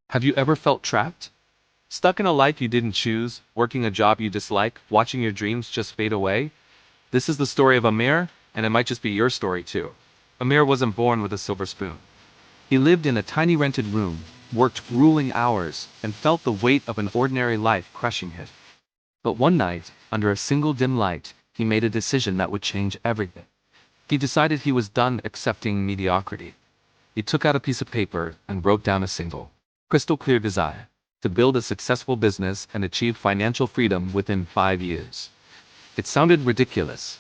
Have you ever felt trapped? Stuck in a life you didn't choose, working a job you dislike, watching your dreams just fade away? This is the story of Amir, and it might just be your story too. Amir wasn't born with a silver spoon. He lived in a tiny rented room, worked grueling hours, and felt the weight of an ordinary life crushing him. But one night, under a single dim light, he made a decision that would change everything. He decided he was done accepting mediocrity. He took out a piece of paper and wrote down a single, crystal clear desire: to build a successful business and achieve financial freedom within 5 years. It sounded ridiculous.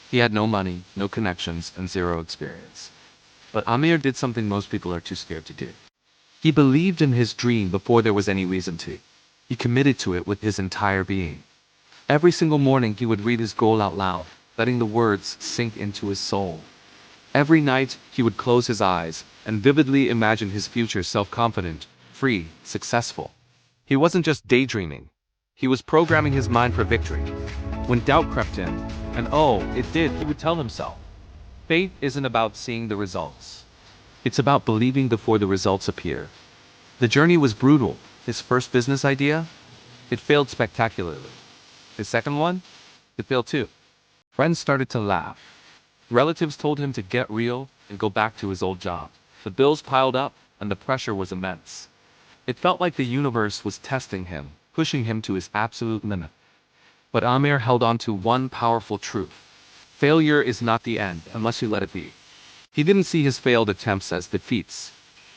He had no money, no connections, and zero experience. But Amir did something most people are too scared to do. He believed in his dream before there was any reason to. He committed to it with his entire being. Every single morning he would read his goal out loud, letting the words sink into his soul. Every night he would close his eyes and vividly imagine his future self-confident, free, successful. He wasn't just daydreaming. He was programming his mind for victory. When doubt crept in, and oh, it did, he would tell himself, faith isn't about seeing the results. It's about believing before the results appear. The journey was brutal. His first business idea? It failed spectacularly. His second one? It failed too. Friends started to laugh. Relatives told him to get real and go back to his old job. The bills piled up, and the pressure was immense. It felt like the universe was testing him, pushing him to his absolute limit. But Amir held on to one powerful truth. Failure is not the end unless you let it be. He didn't see his failed attempts as defeats.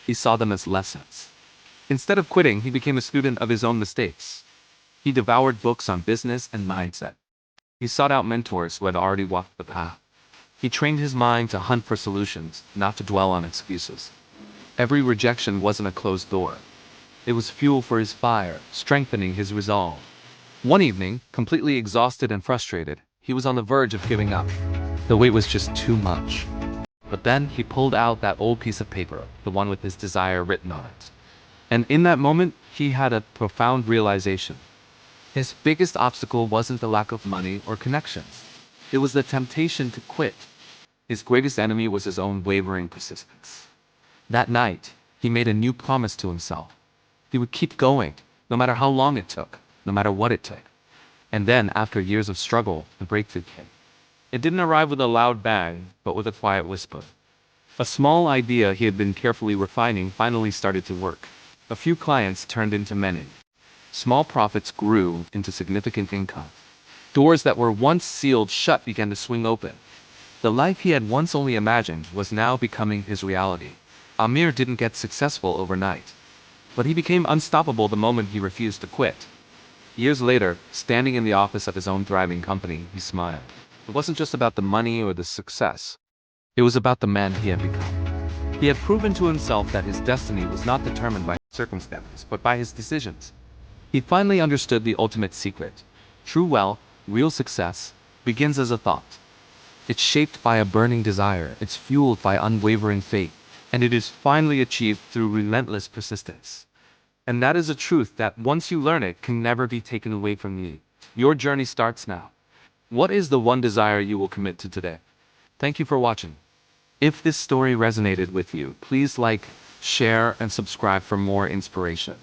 He saw them as lessons. Instead of quitting, he became a student of his own mistakes. He devoured books on business and mindset. He sought out mentors who had already walked the path. He trained his mind to hunt for solutions, not to dwell on excuses. Every rejection wasn't a closed door. It was fuel for his fire, strengthening his resolve. One evening, completely exhausted and frustrated, he was on the verge of giving up. The weight was just too much. But then he pulled out that old piece of paper, the one with his desire written on it. And in that moment, he had a profound realization. His biggest obstacle wasn't the lack of money or connections. It was the temptation to quit. His greatest enemy was his own wavering persistence. That night, he made a new promise to himself. He would keep going, no matter how long it took, no matter what it took. And then, after years of struggle, the breakthrough came. It didn't arrive with a loud bang, but with a quiet whisper. A small idea he had been carefully refining finally started to work. A few clients turned into many. Small profits grew into significant income. Doors that were once sealed shut began to swing open. The life he had once only imagined was now becoming his reality. Amir didn't get successful overnight, but he became unstoppable the moment he refused to quit. Years later, standing in the office of his own thriving company, he smiled. It wasn't just about the money or the success. It was about the man he had become. He had proven to himself that his destiny was not determined by circumstances, but by his decisions. He finally understood the ultimate secret. True wealth, real success, begins as a thought. It's shaped by a burning desire, it's fueled by unwavering faith, and it is finally achieved through relentless persistence. And that is a truth that once you learn it can never be taken away from you. Your journey starts now. What is the one desire you will commit to today? Thank you for watching. If this story resonated with you, please like, share, and subscribe for more inspiration.